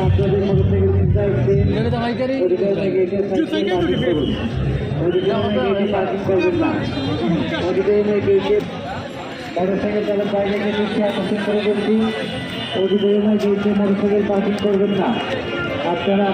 আপনাদের মোটরসাইকেল চিন্তা মোটরসাইকেল চালক বাইরে আকর্ষণ করে বলছি মোটরসাইকেল পার্কিং করবেন না আপনারা